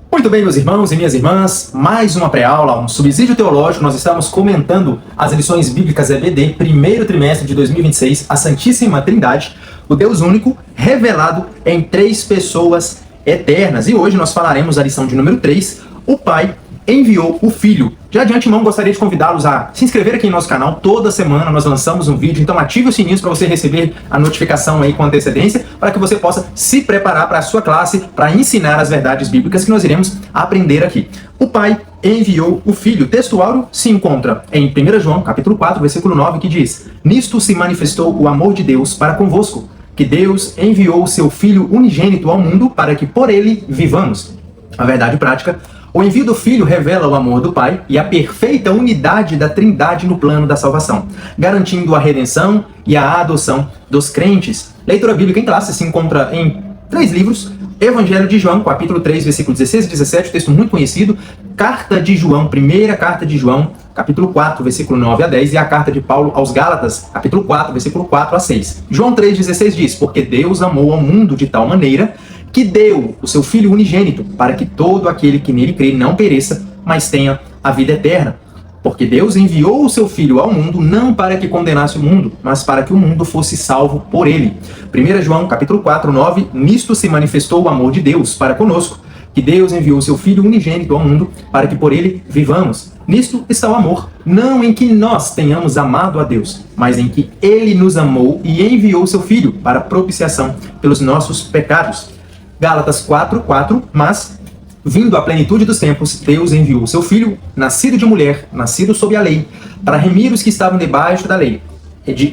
Muito bem, meus irmãos e minhas irmãs, mais uma pré-aula, um subsídio teológico. Nós estamos comentando as lições bíblicas EBD, primeiro trimestre de 2026, a Santíssima Trindade, o Deus único, revelado em três pessoas eternas. E hoje nós falaremos a lição de número 3, o Pai enviou o Filho. Já de antemão, gostaria de convidá-los a se inscrever aqui em nosso canal. Toda semana nós lançamos um vídeo, então ative o sininho para você receber a notificação aí com antecedência, para que você possa se preparar para a sua classe, para ensinar as verdades bíblicas que nós iremos aprender aqui. O Pai enviou o Filho. O texto áureo se encontra em 1 João, capítulo 4, versículo 9, que diz: "Nisto se manifestou o amor de Deus para convosco, que Deus enviou o seu Filho unigênito ao mundo para que por ele vivamos." A verdade prática: o envio do Filho revela o amor do Pai e a perfeita unidade da Trindade no plano da salvação, garantindo a redenção e a adoção dos crentes. Leitura bíblica em classe se encontra em 3 livros: Evangelho de João, capítulo 3, versículos 16 e 17, texto muito conhecido; Carta de João, primeira carta de João, capítulo 4, versículo 9 a 10, e a carta de Paulo aos Gálatas, capítulo 4, versículo 4 a 6. João 3,16 diz: "Porque Deus amou ao mundo de tal maneira que deu o seu Filho unigênito, para que todo aquele que nele crê não pereça, mas tenha a vida eterna. Porque Deus enviou o seu Filho ao mundo, não para que condenasse o mundo, mas para que o mundo fosse salvo por ele." 1 João, capítulo 4, 9, "Nisto se manifestou o amor de Deus para conosco, que Deus enviou o seu Filho unigênito ao mundo, para que por ele vivamos. Nisto está o amor, não em que nós tenhamos amado a Deus, mas em que ele nos amou e enviou o seu Filho para propiciação pelos nossos pecados." Gálatas 4, 4, "Mas, vindo a plenitude dos tempos, Deus enviou o seu Filho, nascido de mulher, nascido sob a lei, para remir os que estavam debaixo da lei,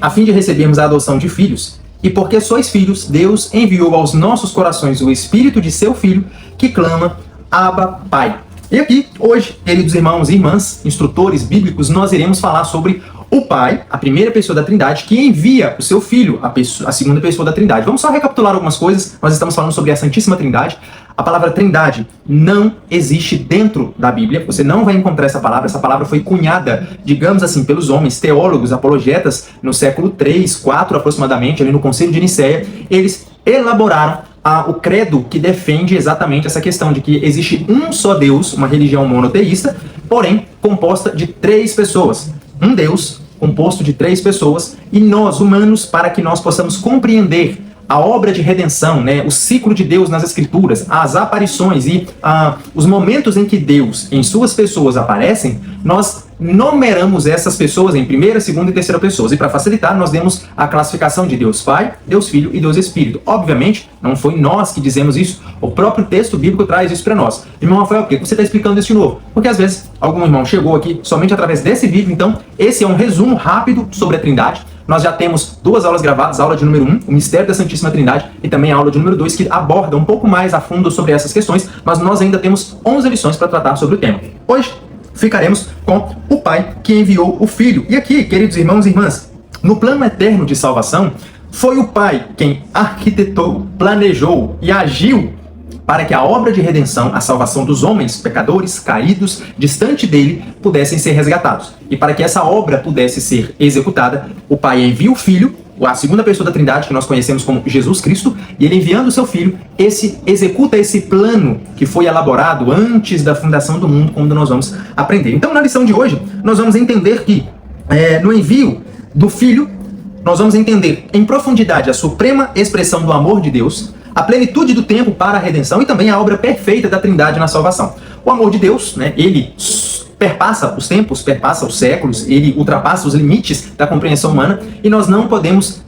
a fim de recebermos a adoção de filhos. E porque sois filhos, Deus enviou aos nossos corações o Espírito de seu Filho, que clama, Abba, Pai." E aqui, hoje, queridos irmãos e irmãs, instrutores bíblicos, nós iremos falar sobre o Pai, a primeira pessoa da Trindade, que envia o seu Filho, a segunda pessoa da Trindade. Vamos só recapitular algumas coisas. Nós estamos falando sobre a Santíssima Trindade. A palavra Trindade não existe dentro da Bíblia. Você não vai encontrar essa palavra. Essa palavra foi cunhada, digamos assim, pelos homens, teólogos, apologetas, no século 3, 4 aproximadamente, ali no Concílio de Nicéia. Eles elaboraram o credo que defende exatamente essa questão de que existe um só Deus, uma religião monoteísta, porém composta de 3 pessoas. Um Deus composto de 3 pessoas, e nós, humanos, para que nós possamos compreender a obra de redenção, né, o ciclo de Deus nas Escrituras, as aparições e os momentos em que Deus, em suas pessoas, aparecem, nós numeramos essas pessoas em primeira, segunda e terceira pessoas. E para facilitar, nós demos a classificação de Deus Pai, Deus Filho e Deus Espírito. Obviamente, não foi nós que dizemos isso, o próprio texto bíblico traz isso para nós. Irmão Rafael, por que você está explicando isso de novo? Porque às vezes algum irmão chegou aqui somente através desse vídeo, então esse é um resumo rápido sobre a Trindade. Nós já temos 2 aulas gravadas, a aula de número 1, o mistério da Santíssima Trindade, e também a aula de número 2, que aborda um pouco mais a fundo sobre essas questões, mas nós ainda temos 11 lições para tratar sobre o tema. Hoje ficaremos com o Pai que enviou o Filho. E aqui, queridos irmãos e irmãs, no plano eterno de salvação, foi o Pai quem arquitetou, planejou e agiu para que a obra de redenção, a salvação dos homens pecadores, caídos, distante dele, pudessem ser resgatados. E para que essa obra pudesse ser executada, o Pai envia o Filho, a segunda pessoa da Trindade, que nós conhecemos como Jesus Cristo, e ele enviando o seu Filho, executa esse plano que foi elaborado antes da fundação do mundo, como nós vamos aprender. Então, na lição de hoje, nós vamos entender que, no envio do Filho, nós vamos entender em profundidade a suprema expressão do amor de Deus, a plenitude do tempo para a redenção e também a obra perfeita da Trindade na salvação. O amor de Deus, né, ele perpassa os tempos, perpassa os séculos, ele ultrapassa os limites da compreensão humana, e nós não podemos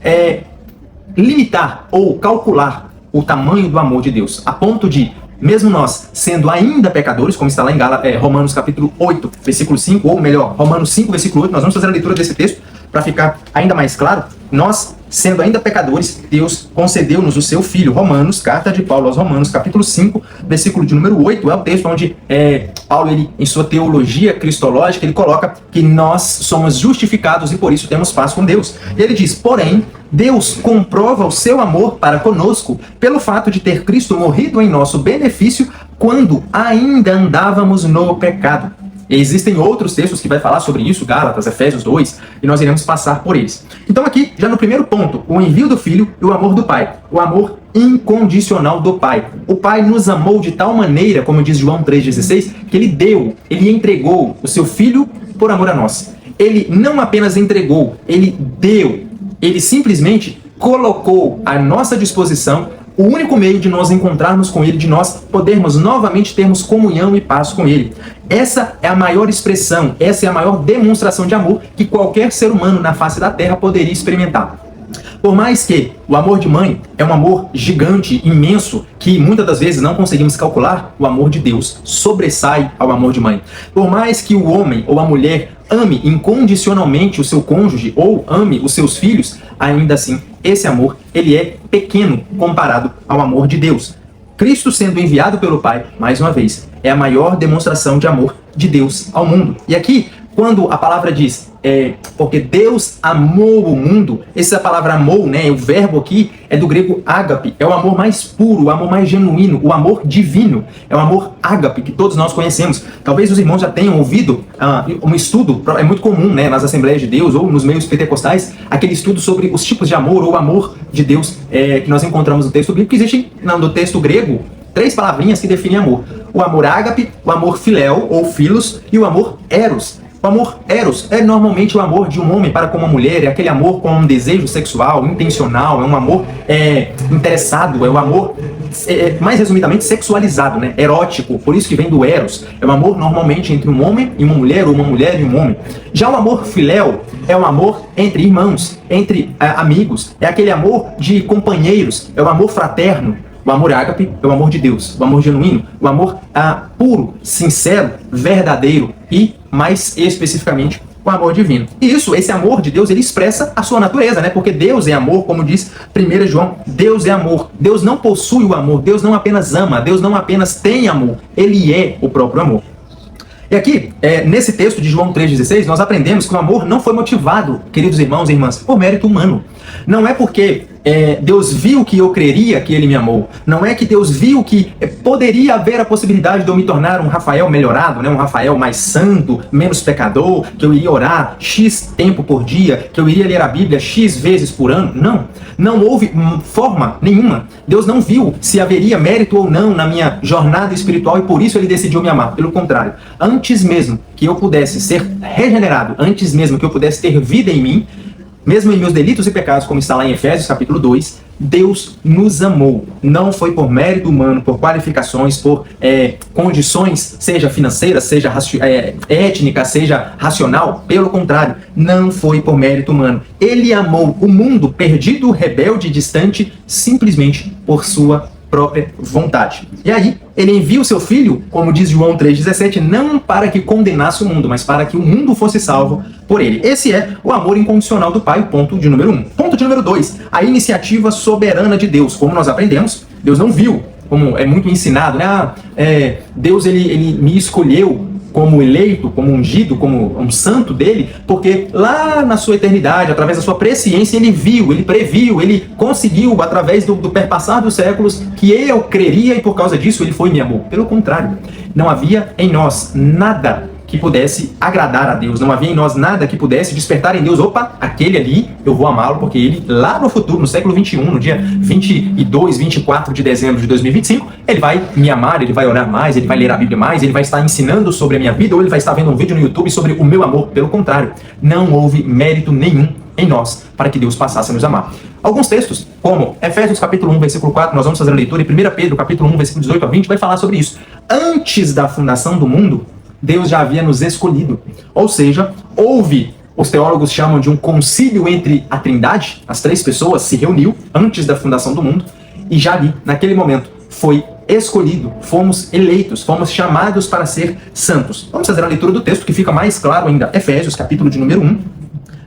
limitar ou calcular o tamanho do amor de Deus, a ponto de, mesmo nós sendo ainda pecadores, como está lá em Romanos capítulo 8, versículo 5, ou melhor, Romanos 5, versículo 8, nós vamos fazer a leitura desse texto para ficar ainda mais claro. Nós, sendo ainda pecadores, Deus concedeu-nos o seu Filho. Romanos, carta de Paulo aos Romanos, capítulo 5, versículo de número 8, é o texto onde Paulo, ele, em sua teologia cristológica, ele coloca que nós somos justificados e por isso temos paz com Deus. E ele diz: "Porém, Deus comprova o seu amor para conosco pelo fato de ter Cristo morrido em nosso benefício quando ainda andávamos no pecado." Existem outros textos que vai falar sobre isso, Gálatas, Efésios 2, e nós iremos passar por eles. Então aqui, já no primeiro ponto, o envio do Filho e o amor do Pai. O amor incondicional do Pai. O Pai nos amou de tal maneira, como diz João 3,16, que ele entregou o seu Filho por amor a nós. Ele não apenas entregou, ele deu, ele simplesmente colocou à nossa disposição o único meio de nós encontrarmos com Ele, de nós podermos novamente termos comunhão e paz com Ele. Essa é a maior expressão, essa é a maior demonstração de amor que qualquer ser humano na face da Terra poderia experimentar. Por mais que o amor de mãe é um amor gigante, imenso, que muitas das vezes não conseguimos calcular, o amor de Deus sobressai ao amor de mãe. Por mais que o homem ou a mulher ame incondicionalmente o seu cônjuge ou ame os seus filhos, ainda assim, esse amor, ele é pequeno comparado ao amor de Deus. Cristo sendo enviado pelo Pai, mais uma vez, é a maior demonstração de amor de Deus ao mundo. E aqui, quando a palavra diz, porque Deus amou o mundo, essa palavra amou, né, o verbo aqui é do grego ágape, é o amor mais puro, o amor mais genuíno, o amor divino, é o amor ágape que todos nós conhecemos. Talvez os irmãos já tenham ouvido um estudo, é muito comum, né, nas Assembleias de Deus ou nos meios pentecostais, aquele estudo sobre os tipos de amor ou amor de Deus que nós encontramos no texto bíblico. Existem no texto grego 3 palavrinhas que definem amor: o amor ágape, o amor filéu ou filos e o amor eros. O amor eros é normalmente o amor de um homem para com uma mulher, é aquele amor com um desejo sexual, intencional, é um amor interessado, é um amor, mais resumidamente, sexualizado, né? Erótico, por isso que vem do eros. É um amor normalmente entre um homem e uma mulher, ou uma mulher e um homem. Já o amor filéu é um amor entre irmãos, entre amigos, é aquele amor de companheiros, é o amor fraterno. O amor ágape é o amor de Deus, o amor genuíno, o amor puro, sincero, verdadeiro e, mais especificamente, o amor divino. E esse amor de Deus, ele expressa a sua natureza, né? Porque Deus é amor, como diz 1 João, Deus é amor. Deus não possui o amor, Deus não apenas ama, Deus não apenas tem amor, Ele é o próprio amor. E aqui, nesse texto de João 3,16, nós aprendemos que o amor não foi motivado, queridos irmãos e irmãs, por mérito humano. Não é porque Deus viu que eu creria que Ele me amou. Não é que Deus viu que poderia haver a possibilidade de eu me tornar um Rafael melhorado, né? Um Rafael mais santo, menos pecador, que eu iria orar X tempo por dia, que eu iria ler a Bíblia X vezes por ano. Não. Não houve forma nenhuma. Deus não viu se haveria mérito ou não na minha jornada espiritual e por isso Ele decidiu me amar. Pelo contrário, antes mesmo que eu pudesse ser regenerado, antes mesmo que eu pudesse ter vida em mim, mesmo em meus delitos e pecados, como está lá em Efésios capítulo 2, Deus nos amou. Não foi por mérito humano, por qualificações, por condições, seja financeira, seja étnica, seja racional. Pelo contrário, não foi por mérito humano. Ele amou o mundo perdido, rebelde, distante, simplesmente por sua própria vontade. E aí, ele envia o seu filho, como diz João 3,17, não para que condenasse o mundo, mas para que o mundo fosse salvo por ele. Esse é o amor incondicional do Pai, ponto de número 1. Ponto de número 2, a iniciativa soberana de Deus. Como nós aprendemos, Deus não viu, como é muito ensinado, né? Deus ele me escolheu como eleito, como ungido, como um santo dele, porque lá na sua eternidade, através da sua presciência, ele viu, ele previu, ele conseguiu, através do perpassar dos séculos, que eu creria e por causa disso ele foi e me amou. Pelo contrário, não havia em nós nada que pudesse agradar a Deus, não havia em nós nada que pudesse despertar em Deus, opa, aquele ali, eu vou amá-lo, porque ele, lá no futuro, no século 21, no dia 22, 24 de dezembro de 2025, ele vai me amar, ele vai orar mais, ele vai ler a Bíblia mais, ele vai estar ensinando sobre a minha vida, ou ele vai estar vendo um vídeo no YouTube sobre o meu amor. Pelo contrário, não houve mérito nenhum em nós para que Deus passasse a nos amar. Alguns textos, como Efésios capítulo 1, versículo 4, nós vamos fazer a leitura, e 1 Pedro capítulo 1, versículo 18 a 20, vai falar sobre isso. Antes da fundação do mundo, Deus já havia nos escolhido. Ou seja, houve, os teólogos chamam de um concílio entre a Trindade, as 3 pessoas se reuniu antes da fundação do mundo, e já ali, naquele momento, foi escolhido, fomos eleitos, fomos chamados para ser santos. Vamos fazer a leitura do texto que fica mais claro ainda. Efésios, capítulo de número 1,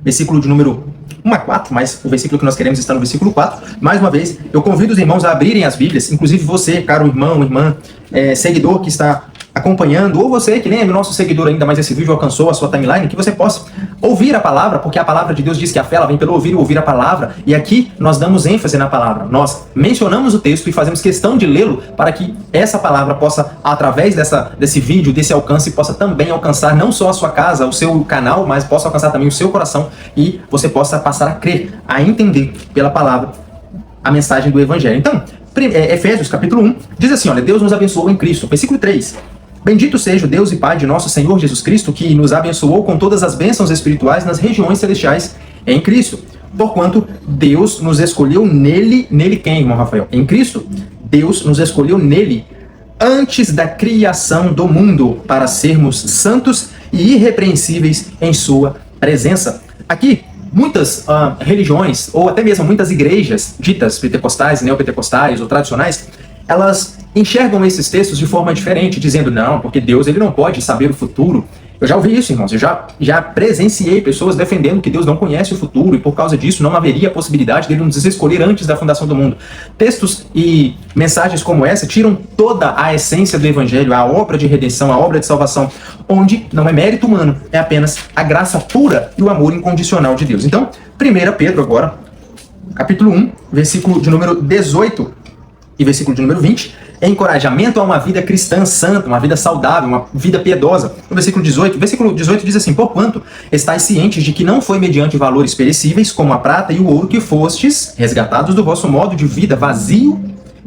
versículo de número 1 a 4, mas o versículo que nós queremos está no versículo 4. Mais uma vez, eu convido os irmãos a abrirem as Bíblias, inclusive você, caro irmão, irmã, seguidor que está acompanhando, ou você que nem é nosso seguidor ainda, mas esse vídeo alcançou a sua timeline, que você possa ouvir a palavra, porque a palavra de Deus diz que a fé ela vem pelo ouvir e ouvir a palavra, e aqui nós damos ênfase na palavra. Nós mencionamos o texto e fazemos questão de lê-lo para que essa palavra possa, através desse vídeo, desse alcance, possa também alcançar não só a sua casa, o seu canal, mas possa alcançar também o seu coração e você possa passar a crer, a entender pela palavra a mensagem do Evangelho. Então, Efésios capítulo 1 diz assim, olha, Deus nos abençoou em Cristo. Versículo 3. Bendito seja o Deus e Pai de nosso Senhor Jesus Cristo, que nos abençoou com todas as bênçãos espirituais nas regiões celestiais em Cristo. Porquanto Deus nos escolheu nele quem, irmão Rafael? Em Cristo. Deus nos escolheu nele antes da criação do mundo para sermos santos e irrepreensíveis em sua presença. Aqui, muitas religiões, ou até mesmo muitas igrejas ditas pentecostais, neopentecostais ou tradicionais, elas enxergam esses textos de forma diferente, dizendo, não, porque Deus ele não pode saber o futuro. Eu já ouvi isso, irmãos, eu já presenciei pessoas defendendo que Deus não conhece o futuro e por causa disso não haveria a possibilidade dele nos escolher antes da fundação do mundo. Textos e mensagens como essa tiram toda a essência do Evangelho, a obra de redenção, a obra de salvação, onde não é mérito humano, é apenas a graça pura e o amor incondicional de Deus. Então, 1 Pedro agora, capítulo 1, versículo de número 18 e versículo de número 20, é encorajamento a uma vida cristã santa, uma vida saudável, uma vida piedosa. No versículo 18 diz assim, porquanto estáis cientes de que não foi mediante valores perecíveis, como a prata e o ouro, que fostes resgatados do vosso modo de vida vazio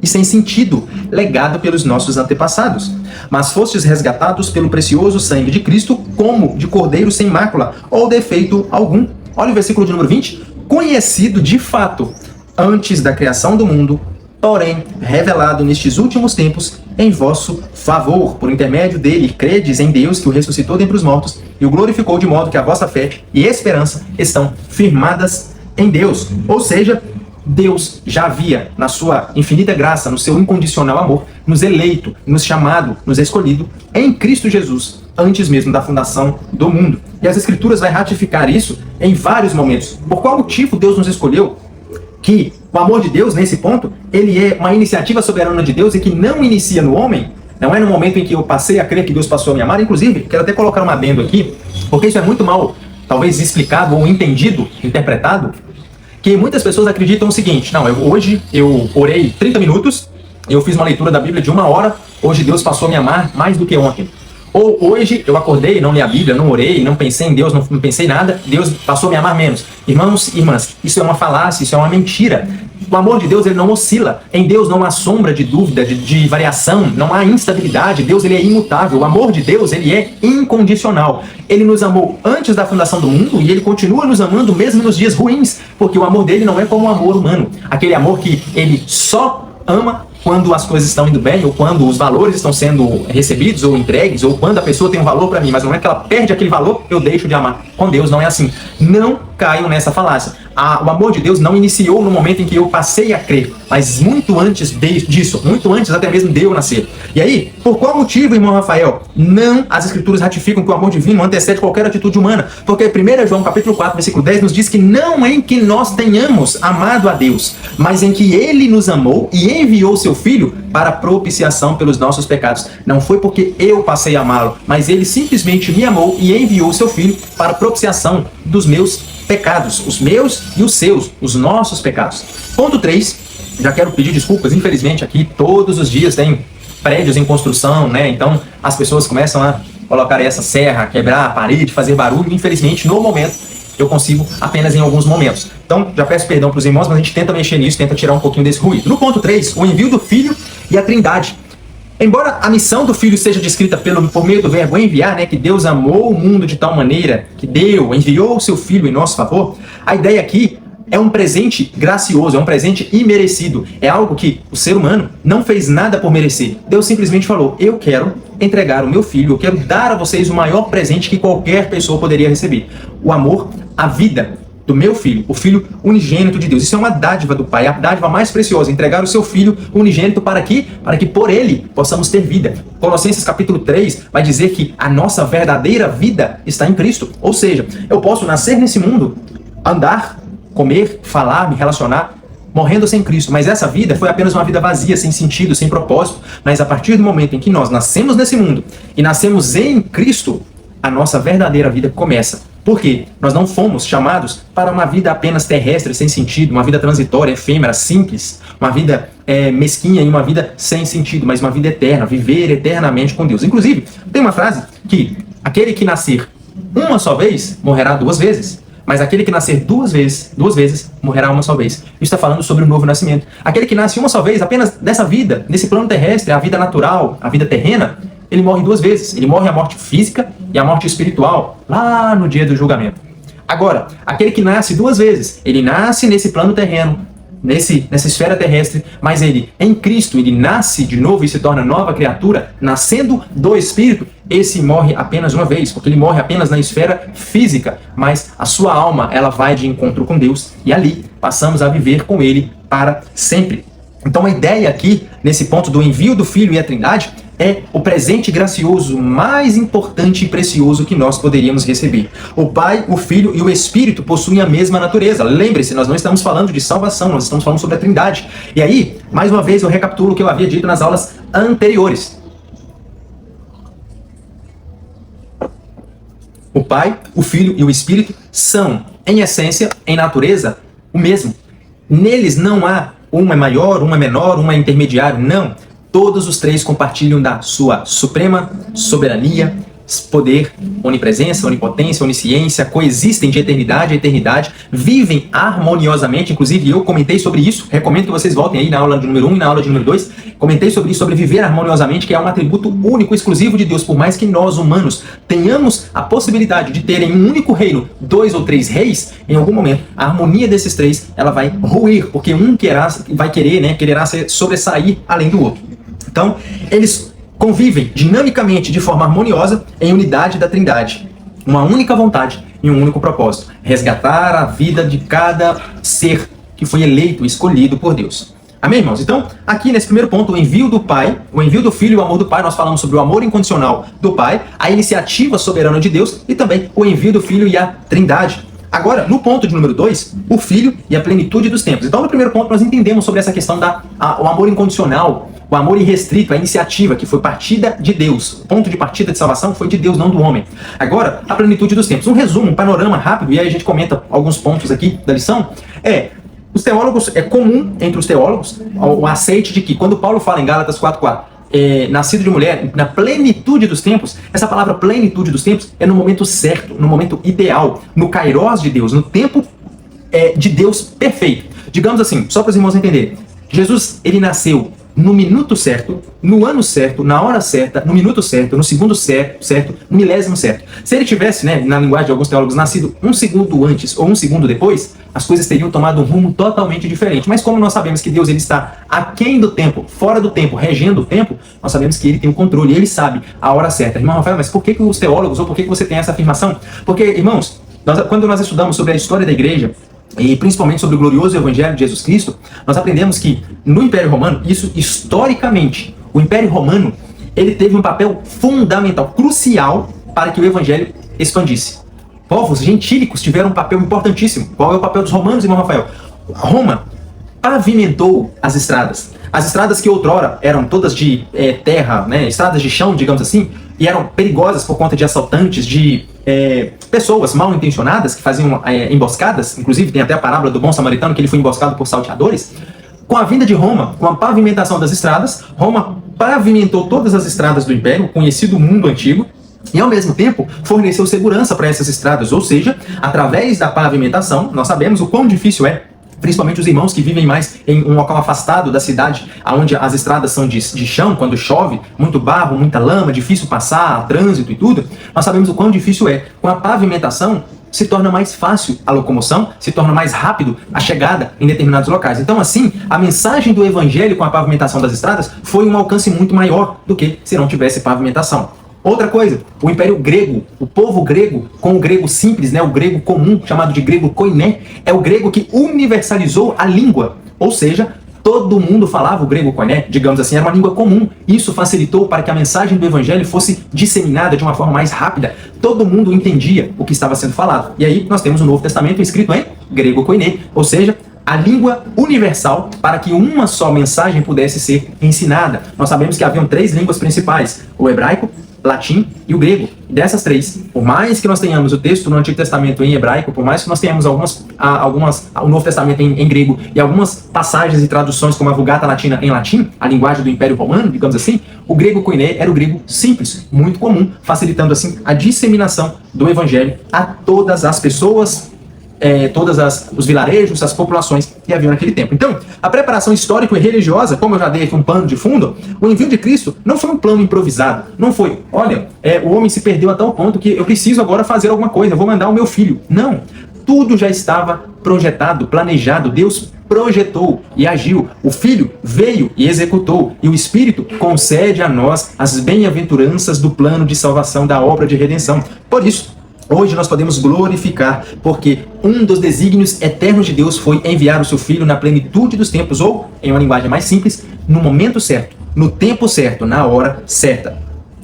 e sem sentido, legado pelos nossos antepassados, mas fostes resgatados pelo precioso sangue de Cristo, como de cordeiro sem mácula, ou defeito algum. Olha o versículo de número 20, conhecido de fato antes da criação do mundo, porém, revelado nestes últimos tempos em vosso favor. Por intermédio dele, credes em Deus, que o ressuscitou dentre os mortos e o glorificou, de modo que a vossa fé e esperança estão firmadas em Deus. Ou seja, Deus já havia, na sua infinita graça, no seu incondicional amor, nos eleito, nos chamado, nos escolhido em Cristo Jesus, antes mesmo da fundação do mundo. E as Escrituras vai ratificar isso em vários momentos. Por qual motivo Deus nos escolheu? Que o amor de Deus, nesse ponto, ele é uma iniciativa soberana de Deus e que não inicia no homem, não é no momento em que eu passei a crer que Deus passou a me amar. Inclusive, quero até colocar um adendo aqui, porque isso é muito mal, talvez explicado ou entendido, interpretado, que muitas pessoas acreditam o seguinte, não, hoje eu orei 30 minutos, eu fiz uma leitura da Bíblia de 1 hora, hoje Deus passou a me amar mais do que ontem. Ou hoje eu acordei, não li a Bíblia, não orei, não pensei em Deus, não pensei em nada, Deus passou a me amar menos. Irmãos e irmãs, isso é uma falácia, isso é uma mentira. O amor de Deus ele não oscila. Em Deus não há sombra de dúvida, de variação, não há instabilidade. Deus ele é imutável. O amor de Deus ele é incondicional. Ele nos amou antes da fundação do mundo e ele continua nos amando mesmo nos dias ruins, porque o amor dele não é como o amor humano. Aquele amor que ele só ama quando as coisas estão indo bem, ou quando os valores estão sendo recebidos ou entregues, ou quando a pessoa tem um valor para mim, mas não é que ela perde aquele valor, eu deixo de amar. Com Deus não é assim. Não caiam nessa falácia. O amor de Deus não iniciou no momento em que eu passei a crer, mas muito antes disso, muito antes até mesmo de eu nascer. E aí, por qual motivo, irmão Rafael, não as Escrituras ratificam que o amor divino antecede qualquer atitude humana? Porque 1 João capítulo 4, versículo 10 nos diz que não é em que nós tenhamos amado a Deus, mas em que Ele nos amou e enviou seu Filho para propiciação pelos nossos pecados. Não foi porque eu passei a amá-lo, mas Ele simplesmente me amou e enviou seu Filho para propiciação dos meus pecados, os meus e os seus, os nossos pecados. Ponto 3, já quero pedir desculpas, infelizmente aqui todos os dias tem prédios em construção, né? Então as pessoas começam a colocar essa serra, quebrar a parede, fazer barulho. Infelizmente, no momento, eu consigo apenas em alguns momentos. Então, já peço perdão para os irmãos, mas a gente tenta mexer nisso, tenta tirar um pouquinho desse ruído. No ponto 3, o envio do Filho e a Trindade. Embora a missão do Filho seja descrita por meio do verbo enviar, né, que Deus amou o mundo de tal maneira que enviou o seu Filho em nosso favor, a ideia aqui é um presente gracioso, é um presente imerecido. É algo que o ser humano não fez nada por merecer. Deus simplesmente falou, eu quero entregar o meu Filho, eu quero dar a vocês o maior presente que qualquer pessoa poderia receber. O amor, a vida do meu Filho, o Filho unigênito de Deus. Isso é uma dádiva do Pai, a dádiva mais preciosa, entregar o seu Filho unigênito para que por ele possamos ter vida. Colossenses capítulo 3 vai dizer que a nossa verdadeira vida está em Cristo. Ou seja, eu posso nascer nesse mundo, andar, comer, falar, me relacionar morrendo sem Cristo, mas essa vida foi apenas uma vida vazia, sem sentido, sem propósito. Mas a partir do momento em que nós nascemos nesse mundo e nascemos em Cristo, a nossa verdadeira vida começa. Por quê? Nós não fomos chamados para uma vida apenas terrestre, sem sentido, uma vida transitória, efêmera, simples, uma vida mesquinha e uma vida sem sentido, mas uma vida eterna, viver eternamente com Deus. Inclusive, tem uma frase que aquele que nascer uma só vez, morrerá 2 vezes. Mas aquele que nascer duas vezes, morrerá uma só vez. Isso está falando sobre o novo nascimento. Aquele que nasce uma só vez, apenas nessa vida, nesse plano terrestre, a vida natural, a vida terrena, ele morre 2 vezes. Ele morre a morte física e a morte espiritual, lá no dia do julgamento. Agora, aquele que nasce 2 vezes, ele nasce nesse plano terreno, nessa esfera terrestre, mas ele, em Cristo, ele nasce de novo e se torna nova criatura, nascendo do Espírito. Esse morre apenas uma vez, porque ele morre apenas na esfera física, mas a sua alma, ela vai de encontro com Deus, e ali passamos a viver com ele para sempre. Então a ideia aqui, nesse ponto do envio do Filho e a Trindade, é o presente gracioso mais importante e precioso que nós poderíamos receber. O Pai, o Filho e o Espírito possuem a mesma natureza. Lembre-se, nós não estamos falando de salvação, nós estamos falando sobre a Trindade. E aí, mais uma vez, eu recapitulo o que eu havia dito nas aulas anteriores. O Pai, o Filho e o Espírito são, em essência, em natureza, o mesmo. Neles não há um é maior, um é menor, um é intermediário, não. Todos os 3 compartilham da sua suprema soberania, poder, onipresença, onipotência, onisciência, coexistem de eternidade a eternidade, vivem harmoniosamente. Inclusive eu comentei sobre isso, recomendo que vocês voltem aí na aula de número 1 e na aula de número 2, comentei sobre isso, sobre viver harmoniosamente, que é um atributo único, exclusivo de Deus. Por mais que nós humanos tenhamos a possibilidade de terem um único reino, 2 ou 3 reis, em algum momento a harmonia desses 3 ela vai ruir, porque um quererá sobressair além do outro. Então, eles convivem dinamicamente, de forma harmoniosa, em unidade da Trindade. Uma única vontade e um único propósito: resgatar a vida de cada ser que foi eleito, escolhido por Deus. Amém, irmãos? Então, aqui nesse primeiro ponto, o envio do Pai, o envio do Filho e o amor do Pai, nós falamos sobre o amor incondicional do Pai, a iniciativa soberana de Deus e também o envio do Filho e a Trindade. Agora, no ponto de número 2, o Filho e a plenitude dos tempos. Então, no primeiro ponto, nós entendemos sobre essa questão o amor incondicional, o amor irrestrito, a iniciativa, que foi partida de Deus. O ponto de partida de salvação foi de Deus, não do homem. Agora, a plenitude dos tempos. Um resumo, um panorama rápido, e aí a gente comenta alguns pontos aqui da lição. Os teólogos, é comum entre os teólogos o aceite de que, quando Paulo fala em Gálatas 4:4, nascido de mulher, na plenitude dos tempos, essa palavra plenitude dos tempos é no momento certo, no momento ideal, no kairos de Deus, no tempo de Deus perfeito. Digamos assim, só para os irmãos entenderem, Jesus, ele nasceu no minuto certo, no ano certo, na hora certa, no minuto certo, no segundo certo, no milésimo certo. Se ele tivesse, na linguagem de alguns teólogos, nascido 1 segundo antes ou 1 segundo depois, as coisas teriam tomado um rumo totalmente diferente. Mas como nós sabemos que Deus ele está aquém do tempo, fora do tempo, regendo o tempo, nós sabemos que ele tem o controle, ele sabe a hora certa. Irmão Rafael, mas por que os teólogos, ou por que você tem essa afirmação? Porque, irmãos, quando nós estudamos sobre a história da igreja, e principalmente sobre o glorioso Evangelho de Jesus Cristo, nós aprendemos que no Império Romano, isso historicamente, o Império Romano, ele teve um papel fundamental, crucial, para que o Evangelho expandisse. Povos gentílicos tiveram um papel importantíssimo. Qual é o papel dos romanos, irmão Rafael? Roma pavimentou as estradas. As estradas que outrora eram todas de terra, estradas de chão, digamos assim, e eram perigosas por conta de assaltantes, de pessoas mal intencionadas que faziam emboscadas. Inclusive tem até a parábola do bom samaritano, que ele foi emboscado por salteadores. Com a vinda de Roma, com a pavimentação das estradas, Roma pavimentou todas as estradas do Império, o conhecido mundo antigo, e ao mesmo tempo forneceu segurança para essas estradas, ou seja, através da pavimentação, nós sabemos o quão difícil é, principalmente os irmãos que vivem mais em um local afastado da cidade, onde as estradas são de chão, quando chove, muito barro, muita lama, difícil passar, trânsito e tudo, nós sabemos o quão difícil é. Com a pavimentação, se torna mais fácil a locomoção, se torna mais rápido a chegada em determinados locais. Então, assim, a mensagem do Evangelho com a pavimentação das estradas foi um alcance muito maior do que se não tivesse pavimentação. Outra coisa, o Império Grego, o povo grego, com o grego simples, o grego comum, chamado de grego koiné, é o grego que universalizou a língua. Ou seja, todo mundo falava o grego koiné, digamos assim, era uma língua comum. Isso facilitou para que a mensagem do Evangelho fosse disseminada de uma forma mais rápida. Todo mundo entendia o que estava sendo falado. E aí nós temos o Novo Testamento escrito em grego koiné, ou seja, a língua universal para que uma só mensagem pudesse ser ensinada. Nós sabemos que haviam 3 línguas principais: o hebraico, latim e o grego. E dessas 3, por mais que nós tenhamos o texto no Antigo Testamento em hebraico, por mais que nós tenhamos o Novo Testamento em grego e algumas passagens e traduções como a Vulgata Latina em latim, a linguagem do Império Romano, digamos assim, o grego koiné era o grego simples, muito comum, facilitando assim a disseminação do evangelho a todas as pessoas, os vilarejos, as populações que haviam naquele tempo. Então, a preparação histórica e religiosa, como eu já dei aqui um pano de fundo, o envio de Cristo não foi um plano improvisado. Não foi, olha, o homem se perdeu a tal ponto que eu preciso agora fazer alguma coisa, eu vou mandar o meu filho. Não, tudo já estava projetado, planejado. Deus projetou e agiu. O Filho veio e executou. E o Espírito concede a nós as bem-aventuranças do plano de salvação, da obra de redenção. Por isso, hoje nós podemos glorificar, porque um dos desígnios eternos de Deus foi enviar o seu Filho na plenitude dos tempos, ou, em uma linguagem mais simples, no momento certo, no tempo certo, na hora certa.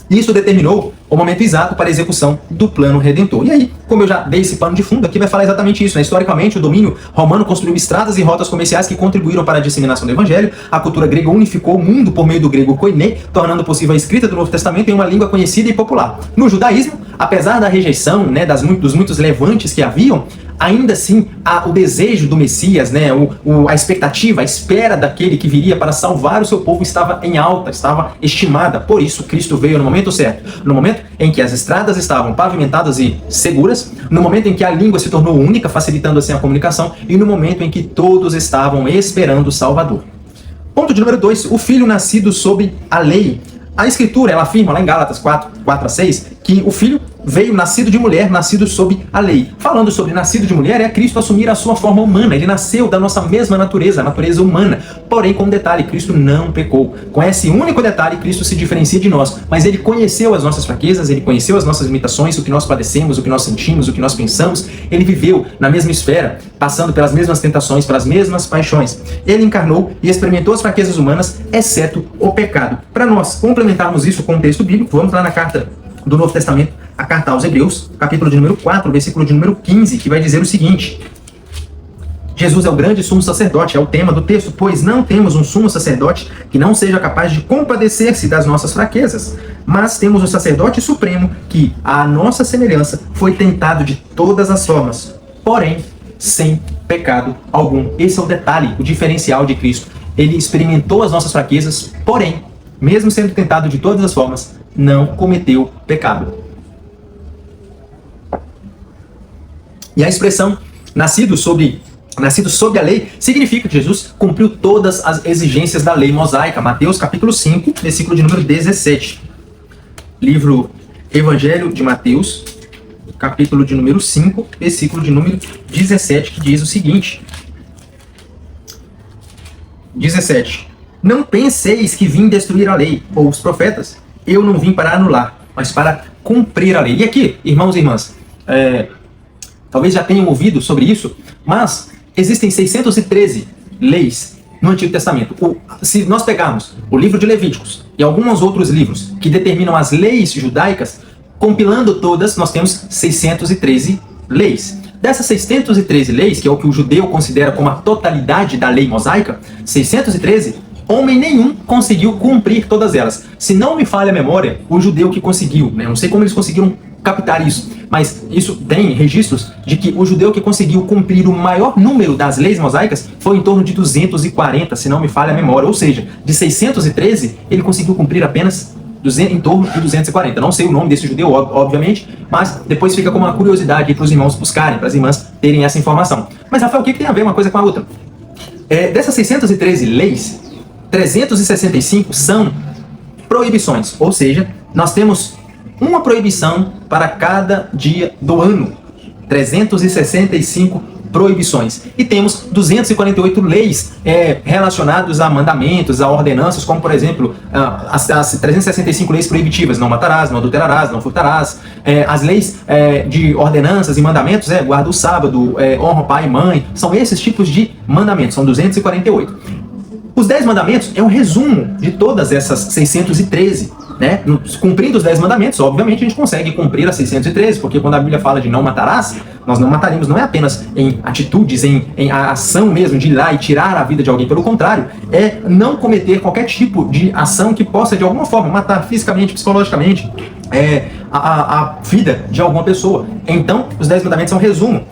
Isso determinou o momento exato para a execução do plano redentor. E aí, como eu já dei esse pano de fundo, aqui vai falar exatamente isso, né? Historicamente, o domínio romano construiu estradas e rotas comerciais que contribuíram para a disseminação do evangelho. A cultura grega unificou o mundo por meio do grego koiné, tornando possível a escrita do Novo Testamento em uma língua conhecida e popular. No judaísmo, apesar da rejeição, né, dos muitos levantes que haviam, ainda assim, o desejo do Messias, né, a expectativa, a espera daquele que viria para salvar o seu povo estava em alta, estava estimada. Por isso, Cristo veio no momento certo, no momento em que as estradas estavam pavimentadas e seguras, no momento em que a língua se tornou única, facilitando assim a comunicação, e no momento em que todos estavam esperando o Salvador. Ponto de número 2, o filho nascido sob a lei. A Escritura, ela afirma lá em Gálatas 4:6, que o filho veio nascido de mulher, nascido sob a lei. Falando sobre nascido de mulher, é Cristo assumir a sua forma humana. Ele nasceu da nossa mesma natureza, a natureza humana. Porém, com um detalhe, Cristo não pecou. Com esse único detalhe, Cristo se diferencia de nós. Mas ele conheceu as nossas fraquezas, ele conheceu as nossas limitações, o que nós padecemos, o que nós sentimos, o que nós pensamos. Ele viveu na mesma esfera, passando pelas mesmas tentações, pelas mesmas paixões. Ele encarnou e experimentou as fraquezas humanas, exceto o pecado. Para nós complementarmos isso com o texto bíblico, vamos lá na carta do Novo Testamento, a carta aos Hebreus, capítulo de número 4, versículo de número 15, que vai dizer o seguinte: Jesus é o grande sumo sacerdote, é o tema do texto, pois não temos um sumo sacerdote que não seja capaz de compadecer-se das nossas fraquezas, mas temos o sacerdote supremo que, à nossa semelhança, foi tentado de todas as formas, porém sem pecado algum. Esse é o detalhe, o diferencial de Cristo. Ele experimentou as nossas fraquezas, porém, mesmo sendo tentado de todas as formas, não cometeu pecado. E a expressão nascido sob a lei significa que Jesus cumpriu todas as exigências da lei mosaica. Mateus capítulo 5, versículo de número 17. Livro Evangelho de Mateus, capítulo de número 5, versículo de número 17, que diz o seguinte: 17. Não penseis que vim destruir a lei ou os profetas. Eu não vim para anular, mas para cumprir a lei. E aqui, irmãos e irmãs, talvez já tenham ouvido sobre isso, mas existem 613 leis no Antigo Testamento. Se nós pegarmos o livro de Levíticos e alguns outros livros que determinam as leis judaicas, compilando todas, nós temos 613 leis. Dessas 613 leis, que é o que o judeu considera como a totalidade da lei mosaica, 613, homem nenhum conseguiu cumprir todas elas. Se não me falha a memória, o judeu que conseguiu, né? Eu não sei como eles conseguiram captar isso, mas isso tem registros de que o judeu que conseguiu cumprir o maior número das leis mosaicas foi em torno de 240, se não me falha a memória. Ou seja, de 613, ele conseguiu cumprir apenas em torno de 240. Não sei o nome desse judeu, obviamente, mas depois fica como uma curiosidade para os irmãos buscarem, para as irmãs terem essa informação. Mas, Rafael, o que tem a ver uma coisa com a outra? Dessas 613 leis, 365 são proibições, ou seja, nós temos uma proibição para cada dia do ano. 365 proibições. E temos 248 leis relacionadas a mandamentos, a ordenanças, como por exemplo, as 365 leis proibitivas: não matarás, não adulterarás, não furtarás. As leis de ordenanças e mandamentos, guarda o sábado, honra pai e mãe, são esses tipos de mandamentos, são 248. Os 10 mandamentos é um resumo de todas essas 613. né, cumprindo os 10 mandamentos, obviamente a gente consegue cumprir a 613, porque quando a Bíblia fala de não matarás, nós não mataremos não é apenas em atitudes, em a ação mesmo de ir lá e tirar a vida de alguém, pelo contrário, é não cometer qualquer tipo de ação que possa de alguma forma matar fisicamente, psicologicamente, a vida de alguma pessoa. Então, os 10 mandamentos são um resumo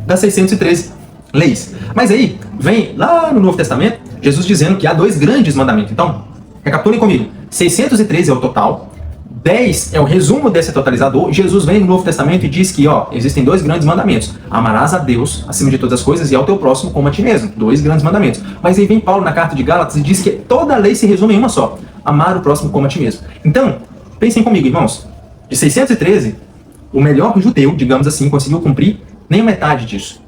das 613 leis. Mas aí, vem lá no Novo Testamento, Jesus dizendo que há 2 grandes mandamentos. Então, recapitulem comigo, 613 é o total, 10 é o resumo desse totalizador. Jesus vem no Novo Testamento e diz que existem 2 grandes mandamentos. Amarás a Deus acima de todas as coisas e ao teu próximo como a ti mesmo. 2 grandes mandamentos. Mas aí vem Paulo na carta de Gálatas e diz que toda a lei se resume em uma só. Amar o próximo como a ti mesmo. Então, pensem comigo, irmãos. De 613, o melhor judeu, digamos assim, conseguiu cumprir nem metade disso.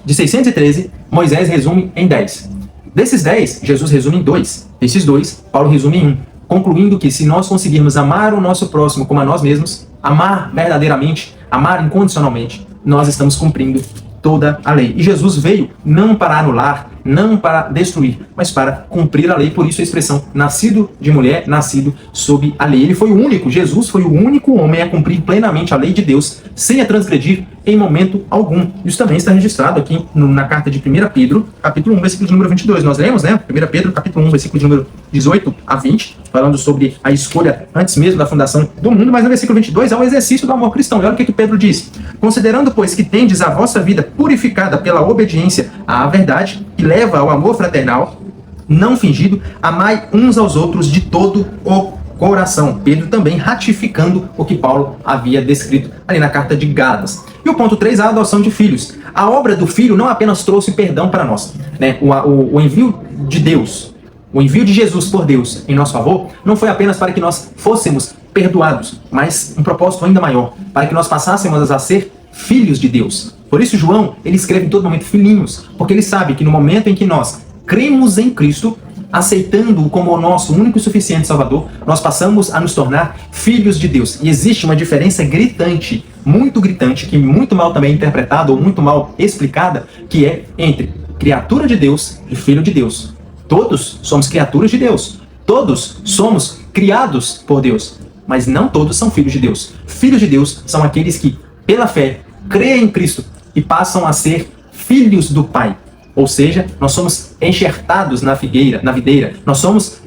De 613, Moisés resume em 10. Desses 10, Jesus resume em 2. Desses 2, Paulo resume em 1. Concluindo que se nós conseguirmos amar o nosso próximo como a nós mesmos, amar verdadeiramente, amar incondicionalmente, nós estamos cumprindo toda a lei. E Jesus veio não para anular, não para destruir, mas para cumprir a lei. Por isso a expressão nascido de mulher, nascido sob a lei. Ele foi o único, Jesus foi o único homem a cumprir plenamente a lei de Deus, sem a transgredir em momento algum. Isso também está registrado aqui na carta de 1 Pedro, capítulo 1, versículo de número 22. Nós lemos, né? 1 Pedro, capítulo 1, versículo de número 18 a 20, falando sobre a escolha antes mesmo da fundação do mundo, mas no versículo 22 é o exercício do amor cristão. E olha o que Pedro diz. Considerando, pois, que tendes a vossa vida purificada pela obediência à verdade, que leva ao amor fraternal, não fingido, amai uns aos outros de todo o coração. Pedro também ratificando o que Paulo havia descrito ali na carta de Gálatas. E o ponto 3, a adoção de filhos. A obra do Filho não apenas trouxe perdão para nós, né? O envio de Deus, o envio de Jesus por Deus em nosso favor, não foi apenas para que nós fôssemos perdoados, mas um propósito ainda maior, para que nós passássemos a ser filhos de Deus. Por isso João, ele escreve em todo momento filhinhos, porque ele sabe que no momento em que nós cremos em Cristo, aceitando-o como o nosso único e suficiente Salvador, nós passamos a nos tornar filhos de Deus. E existe uma diferença gritante, muito gritante, que muito mal também interpretada ou muito mal explicada, que é entre criatura de Deus e filho de Deus. Todos somos criaturas de Deus. Todos somos criados por Deus. Mas não todos são filhos de Deus. Filhos de Deus são aqueles que, pela fé, creem em Cristo e passam a ser filhos do Pai. Ou seja, nós somos enxertados na videira, nós somos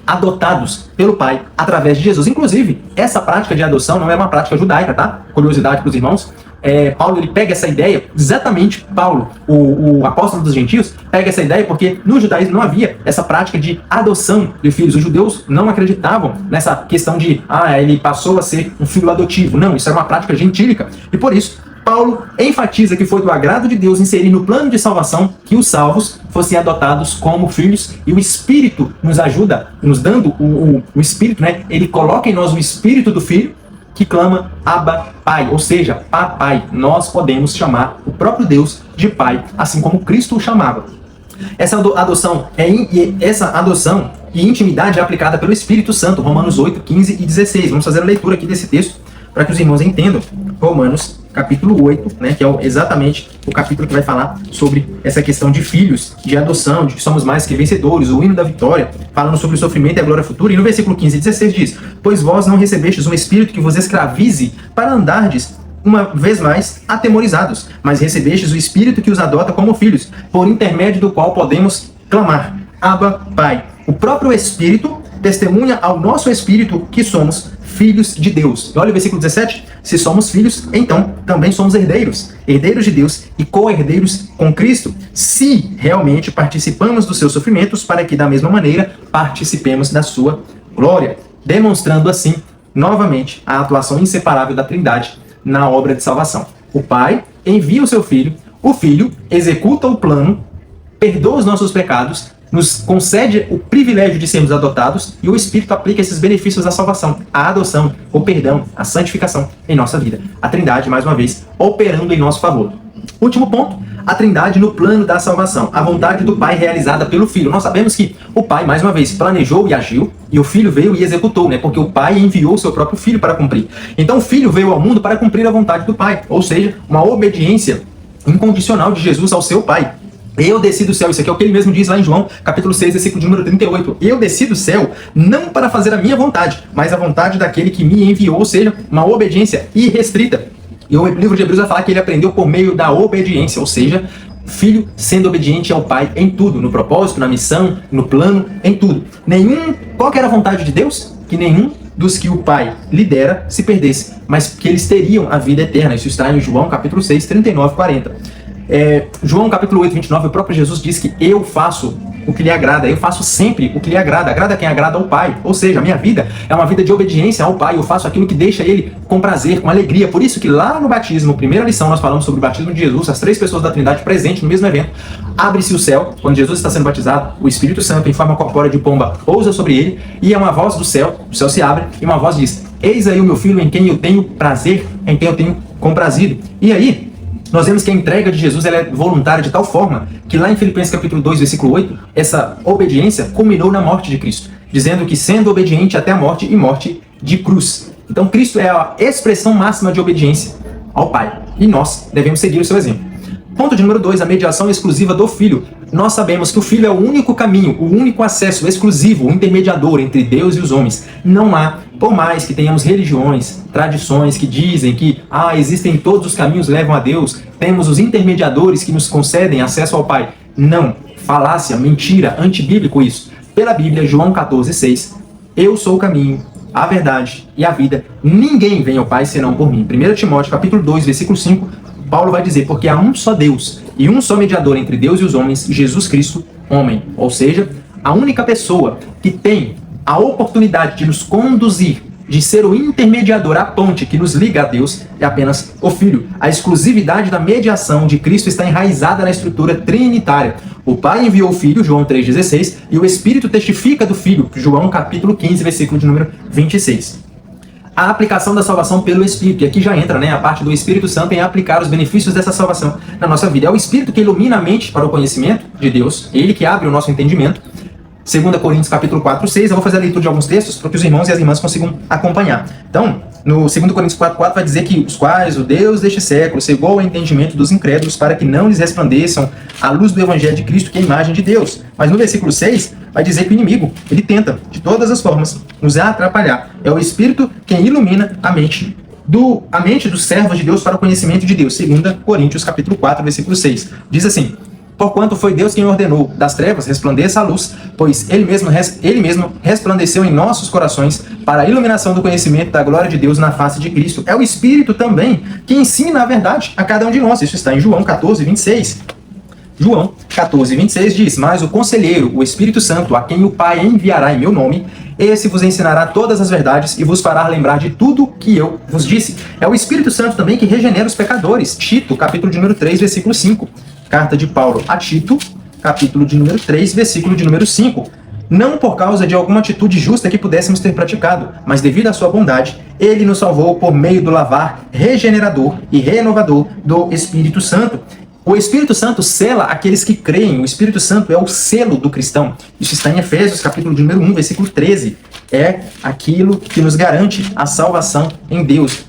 adotados pelo Pai através de Jesus. Inclusive, essa prática de adoção não é uma prática judaica, tá? Curiosidade para os irmãos. Paulo, ele pega essa ideia, exatamente Paulo, o apóstolo dos gentios, pega essa ideia porque no judaísmo não havia essa prática de adoção de filhos. Os judeus não acreditavam nessa questão de, ele passou a ser um filho adotivo. Não, isso era uma prática gentílica. E por isso, Paulo enfatiza que foi do agrado de Deus inserir no plano de salvação que os salvos fossem adotados como filhos, e o Espírito nos ajuda, nos dando o Espírito, né? Ele coloca em nós o Espírito do Filho, que clama Abba, Pai, ou seja, Papai. Nós podemos chamar o próprio Deus de Pai, assim como Cristo o chamava. Essa adoção e intimidade é aplicada pelo Espírito Santo, Romanos 8, 15 e 16. Vamos fazer a leitura aqui desse texto para que os irmãos entendam. Romanos capítulo 8, né, que é exatamente o capítulo que vai falar sobre essa questão de filhos, de adoção, de que somos mais que vencedores, o hino da vitória, falando sobre o sofrimento e a glória futura. E no versículo 15 e 16 diz: pois vós não recebestes um espírito que vos escravize para andardes uma vez mais atemorizados, mas recebestes o Espírito que os adota como filhos, por intermédio do qual podemos clamar Abba, Pai. O próprio Espírito testemunha ao nosso espírito que somos filhos de Deus. E olha o versículo 17. Se somos filhos, então também somos herdeiros. Herdeiros de Deus e co-herdeiros com Cristo, se realmente participamos dos seus sofrimentos, para que da mesma maneira participemos da sua glória. Demonstrando assim, novamente, a atuação inseparável da Trindade na obra de salvação. O Pai envia o seu Filho, o Filho executa o plano, perdoa os nossos pecados, nos concede o privilégio de sermos adotados, e o Espírito aplica esses benefícios da salvação, a adoção, o perdão, a santificação em nossa vida. A Trindade, mais uma vez, operando em nosso favor. Último ponto, a Trindade no plano da salvação, a vontade do Pai realizada pelo Filho. Nós sabemos que o Pai, mais uma vez, planejou e agiu, e o Filho veio e executou, né? Porque o Pai enviou o seu próprio Filho para cumprir. Então o Filho veio ao mundo para cumprir a vontade do Pai, ou seja, uma obediência incondicional de Jesus ao seu Pai. Eu desci do céu, isso aqui é o que ele mesmo diz lá em João, capítulo 6, versículo de número 38. Eu desci do céu não para fazer a minha vontade, mas a vontade daquele que me enviou, ou seja, uma obediência irrestrita. E o livro de Hebreus vai falar que ele aprendeu por meio da obediência, ou seja, filho sendo obediente ao pai em tudo, no propósito, na missão, no plano, em tudo. Qual que era a vontade de Deus? Que nenhum dos que o pai lidera se perdesse, mas que eles teriam a vida eterna. Isso está em João capítulo 6, 39 e 40. João capítulo 8, 29, o próprio Jesus diz que eu faço o que lhe agrada, eu faço sempre o que lhe agrada, agrada quem agrada ao Pai, ou seja, a minha vida é uma vida de obediência ao Pai, eu faço aquilo que deixa Ele com prazer, com alegria. Por isso que lá no batismo, primeira lição, nós falamos sobre o batismo de Jesus, as 3 pessoas da Trindade presentes no mesmo evento. Abre-se o céu, quando Jesus está sendo batizado, o Espírito Santo em forma corpórea de pomba pousa sobre ele, e é uma voz do céu, o céu se abre, e uma voz diz: eis aí o meu filho em quem eu tenho prazer, em quem eu tenho comprazido. E aí, nós vemos que a entrega de Jesus ela é voluntária de tal forma que lá em Filipenses capítulo 2, versículo 8, essa obediência culminou na morte de Cristo, dizendo que sendo obediente até a morte e morte de cruz. Então Cristo é a expressão máxima de obediência ao Pai e nós devemos seguir o seu exemplo. Ponto de número 2, a mediação exclusiva do Filho. Nós sabemos que o Filho é o único caminho, o único acesso exclusivo, o intermediador entre Deus e os homens. Não há, por mais que tenhamos religiões, tradições que dizem que existem todos os caminhos levam a Deus, temos os intermediadores que nos concedem acesso ao Pai. Não, falácia, mentira, antibíblico isso. Pela Bíblia, João 14, 6, eu sou o caminho, a verdade e a vida. Ninguém vem ao Pai senão por mim. 1 Timóteo capítulo 2, versículo 5, Paulo vai dizer, porque há um só Deus e um só mediador entre Deus e os homens, Jesus Cristo, homem. Ou seja, a única pessoa que tem a oportunidade de nos conduzir, de ser o intermediador, a ponte que nos liga a Deus, é apenas o Filho. A exclusividade da mediação de Cristo está enraizada na estrutura trinitária. O Pai enviou o Filho, João 3,16, e o Espírito testifica do Filho, João capítulo 15, versículo de número 26. A aplicação da salvação pelo Espírito, e aqui já entra a parte do Espírito Santo em aplicar os benefícios dessa salvação na nossa vida. É o Espírito que ilumina a mente para o conhecimento de Deus, ele que abre o nosso entendimento. 2 Coríntios capítulo 4, 6, eu vou fazer a leitura de alguns textos para que os irmãos e as irmãs consigam acompanhar. Então, no 2 Coríntios 4, 4 vai dizer que os quais o Deus deste século cegou o entendimento dos incrédulos para que não lhes resplandeçam a luz do Evangelho de Cristo, que é a imagem de Deus. Mas no versículo 6 vai dizer que o inimigo, ele tenta, de todas as formas, nos atrapalhar. É o Espírito quem ilumina a mente dos servos de Deus para o conhecimento de Deus. 2 Coríntios capítulo 4, versículo 6. Diz assim: porquanto foi Deus quem ordenou das trevas resplandeça a luz, pois ele mesmo resplandeceu em nossos corações para a iluminação do conhecimento da glória de Deus na face de Cristo. É o Espírito também que ensina a verdade a cada um de nós. Isso está em João 14, 26. João 14, 26 diz: mas o Conselheiro, o Espírito Santo, a quem o Pai enviará em meu nome, esse vos ensinará todas as verdades e vos fará lembrar de tudo que eu vos disse. É o Espírito Santo também que regenera os pecadores. Tito, capítulo de número 3, versículo 5. Carta de Paulo a Tito, capítulo de número 3, versículo de número 5. Não por causa de alguma atitude justa que pudéssemos ter praticado, mas devido à sua bondade, ele nos salvou por meio do lavar regenerador e renovador do Espírito Santo. O Espírito Santo sela aqueles que creem. O Espírito Santo é o selo do cristão. Isso está em Efésios, capítulo de número 1, versículo 13. É aquilo que nos garante a salvação em Deus.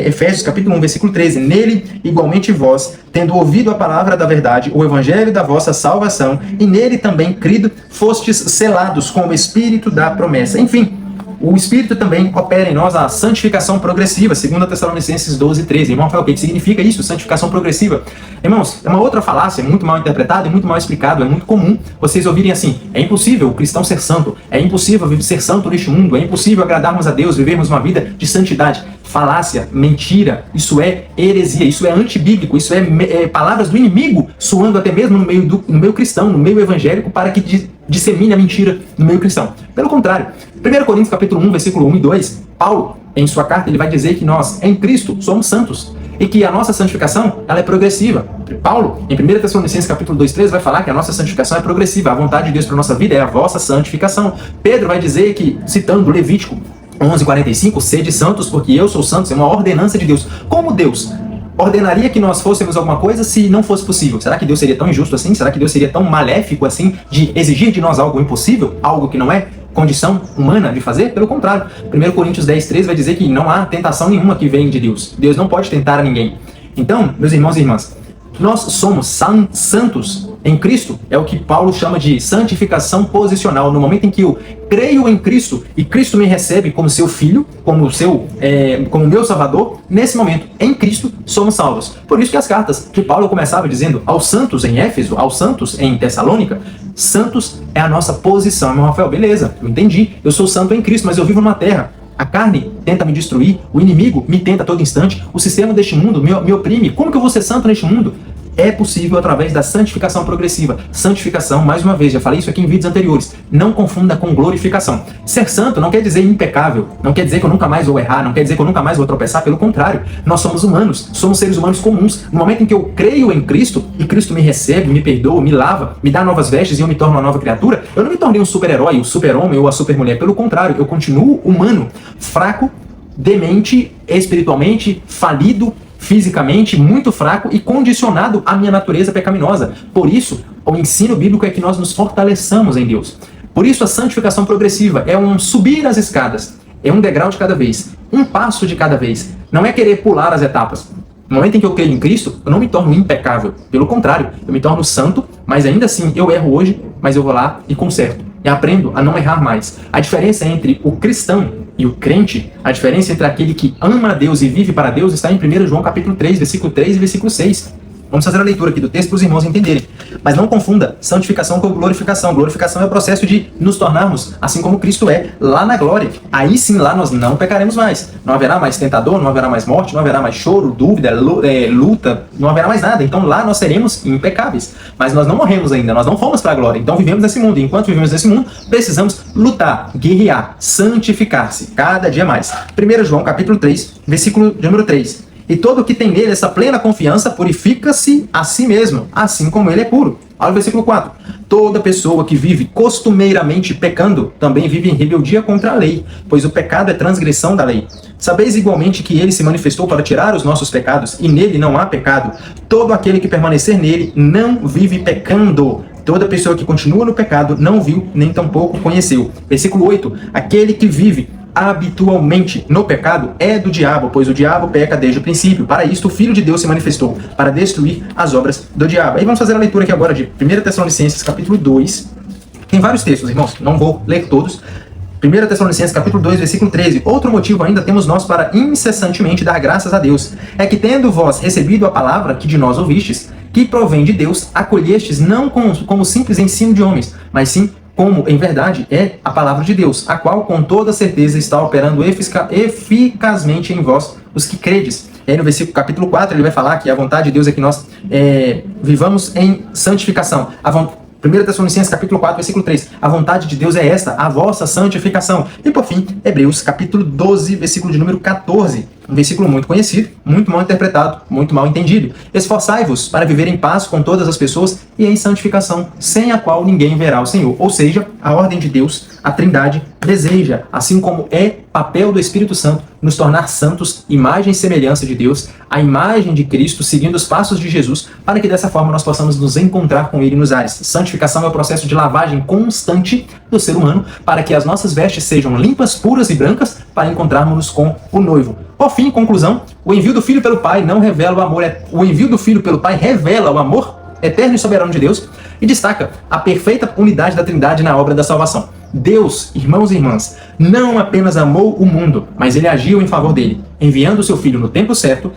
Efésios, capítulo 1, versículo 13. Nele, igualmente vós, tendo ouvido a palavra da verdade, o evangelho da vossa salvação, e nele também crido, fostes selados com o Espírito da promessa. Enfim, o Espírito também opera em nós a santificação progressiva, 2 Tessalonicenses 12, 13. Irmão Rafael, o que significa isso, santificação progressiva? Irmãos, é uma outra falácia, muito mal interpretada e muito mal explicado. É muito comum vocês ouvirem assim: é impossível o cristão ser santo, é impossível ser santo neste mundo, é impossível agradarmos a Deus, vivermos uma vida de santidade. Falácia, mentira, isso é heresia, isso é antibíblico, isso é palavras do inimigo soando até mesmo no meio cristão, no meio evangélico, para que dissemine a mentira no meio cristão. Pelo contrário, 1 Coríntios capítulo 1, versículo 1 e 2, Paulo, em sua carta, ele vai dizer que nós, em Cristo, somos santos e que a nossa santificação ela é progressiva. Paulo, em 1 Tessalonicenses capítulo 2, 13, vai falar que a nossa santificação é progressiva. A vontade de Deus para a nossa vida é a vossa santificação. Pedro vai dizer que, citando Levítico 11:45, sede santos porque eu sou santo, é uma ordenança de Deus. Como Deus ordenaria que nós fôssemos alguma coisa se não fosse possível? Será que Deus seria tão injusto assim? Será que Deus seria tão maléfico assim de exigir de nós algo impossível? Algo que não é condição humana de fazer? Pelo contrário, 1 Coríntios 10:3 vai dizer que não há tentação nenhuma que vem de Deus. Deus não pode tentar a ninguém. Então, meus irmãos e irmãs, Nós somos santos em Cristo, é o que Paulo chama de santificação posicional. No momento em que eu creio em Cristo e Cristo me recebe como seu filho, como meu salvador, nesse momento, em Cristo, somos salvos. Por isso que as cartas de Paulo começavam dizendo aos santos em Éfeso, aos santos em Tessalônica, santos é a nossa posição. Meu Rafael, beleza, eu entendi, eu sou santo em Cristo, mas eu vivo numa terra. A carne tenta me destruir, o inimigo me tenta a todo instante, o sistema deste mundo me oprime. Como que eu vou ser santo neste mundo? É possível através da santificação progressiva. Santificação, mais uma vez, já falei isso aqui em vídeos anteriores, não confunda com glorificação. Ser santo não quer dizer impecável, não quer dizer que eu nunca mais vou errar, não quer dizer que eu nunca mais vou tropeçar, pelo contrário, nós somos humanos, somos seres humanos comuns. No momento em que eu creio em Cristo, e Cristo me recebe, me perdoa, me lava, me dá novas vestes e eu me torno uma nova criatura, eu não me tornei um super-herói, um super-homem ou a super-mulher, pelo contrário, eu continuo humano, fraco, demente, espiritualmente, falido, fisicamente muito fraco e condicionado à minha natureza pecaminosa. Por isso, o ensino bíblico é que nós nos fortaleçamos em Deus. Por isso, a santificação progressiva é um subir as escadas, é um degrau de cada vez, um passo de cada vez. Não é querer pular as etapas. No momento em que eu creio em Cristo, eu não me torno impecável. Pelo contrário, eu me torno santo, mas ainda assim eu erro hoje, mas eu vou lá e conserto. E aprendo a não errar mais. A diferença entre o cristão e o crente, a diferença entre aquele que ama a Deus e vive para Deus está em 1 João capítulo 3, versículo 3 e versículo 6. Vamos fazer a leitura aqui do texto para os irmãos entenderem. Mas não confunda santificação com glorificação. Glorificação é o processo de nos tornarmos assim como Cristo é, lá na glória. Aí sim, lá nós não pecaremos mais. Não haverá mais tentador, não haverá mais morte, não haverá mais choro, dúvida, luta, não haverá mais nada. Então lá nós seremos impecáveis. Mas nós não morremos ainda, nós não fomos para a glória. Então vivemos nesse mundo. E enquanto vivemos nesse mundo, precisamos lutar, guerrear, santificar-se cada dia mais. 1 João capítulo 3, versículo de número 3. E todo o que tem nele essa plena confiança purifica-se a si mesmo, assim como ele é puro. Olha o versículo 4. Toda pessoa que vive costumeiramente pecando, também vive em rebeldia contra a lei, pois o pecado é transgressão da lei. Sabeis igualmente que ele se manifestou para tirar os nossos pecados, e nele não há pecado. Todo aquele que permanecer nele não vive pecando. Toda pessoa que continua no pecado não viu, nem tampouco conheceu. Versículo 8. Aquele que vive habitualmente no pecado é do diabo, pois o diabo peca desde o princípio. Para isto o Filho de Deus se manifestou, para destruir as obras do diabo. Aí vamos fazer a leitura aqui agora de 1 Tessalonicenses capítulo 2. Tem vários textos, irmãos, não vou ler todos. 1 Tessalonicenses capítulo 2, versículo 13. Outro motivo ainda temos nós para incessantemente dar graças a Deus, é que tendo vós recebido a palavra que de nós ouvistes, que provém de Deus, acolhestes não como simples ensino de homens, mas sim como, em verdade, é a palavra de Deus, a qual, com toda certeza, está operando eficazmente em vós, os que credes. E aí no versículo capítulo 4, ele vai falar que a vontade de Deus é que nós vivamos em santificação. 1 Tessalonicenses capítulo 4, versículo 3. A vontade de Deus é esta, a vossa santificação. E por fim, Hebreus capítulo 12, versículo de número 14. Um versículo muito conhecido, muito mal interpretado, muito mal entendido. Esforçai-vos para viver em paz com todas as pessoas e em santificação, sem a qual ninguém verá o Senhor. Ou seja, a ordem de Deus, a Trindade, deseja, assim como é papel do Espírito Santo, nos tornar santos, imagem e semelhança de Deus, a imagem de Cristo, seguindo os passos de Jesus, para que dessa forma nós possamos nos encontrar com Ele nos ares. Santificação é o processo de lavagem constante do ser humano, para que as nossas vestes sejam limpas, puras e brancas, para encontrarmos-nos com o noivo. Por fim, conclusão, o envio do Filho pelo Pai não revela o amor, o envio do Filho pelo Pai revela o amor eterno e soberano de Deus e destaca a perfeita unidade da Trindade na obra da salvação. Deus, irmãos e irmãs, não apenas amou o mundo, mas ele agiu em favor dele, enviando o seu Filho no tempo certo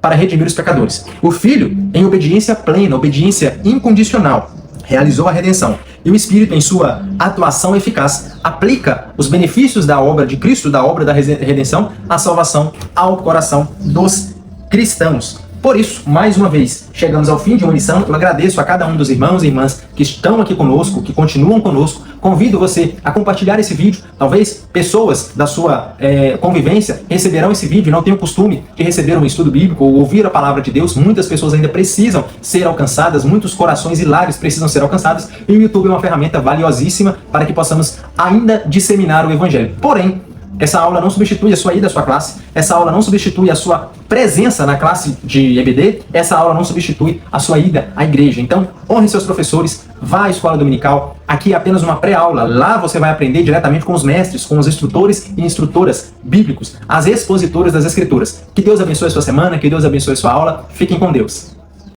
para redimir os pecadores. O Filho, em obediência plena, obediência incondicional, realizou a redenção. E o Espírito, em sua atuação eficaz, aplica os benefícios da obra de Cristo, da obra da redenção, à salvação ao coração dos cristãos. Por isso, mais uma vez, chegamos ao fim de uma lição. Eu agradeço a cada um dos irmãos e irmãs que estão aqui conosco, que continuam conosco. Convido você a compartilhar esse vídeo. Talvez pessoas da sua convivência receberão esse vídeo e não tenham o costume de receber um estudo bíblico ou ouvir a palavra de Deus. Muitas pessoas ainda precisam ser alcançadas, muitos corações hilários precisam ser alcançados. E o YouTube é uma ferramenta valiosíssima para que possamos ainda disseminar o Evangelho. Porém, essa aula não substitui a sua ida à sua classe, essa aula não substitui a sua presença na classe de EBD, essa aula não substitui a sua ida à igreja. Então, honre seus professores, vá à escola dominical, aqui é apenas uma pré-aula, lá você vai aprender diretamente com os mestres, com os instrutores e instrutoras bíblicos, as expositoras das Escrituras. Que Deus abençoe a sua semana, que Deus abençoe a sua aula, fiquem com Deus.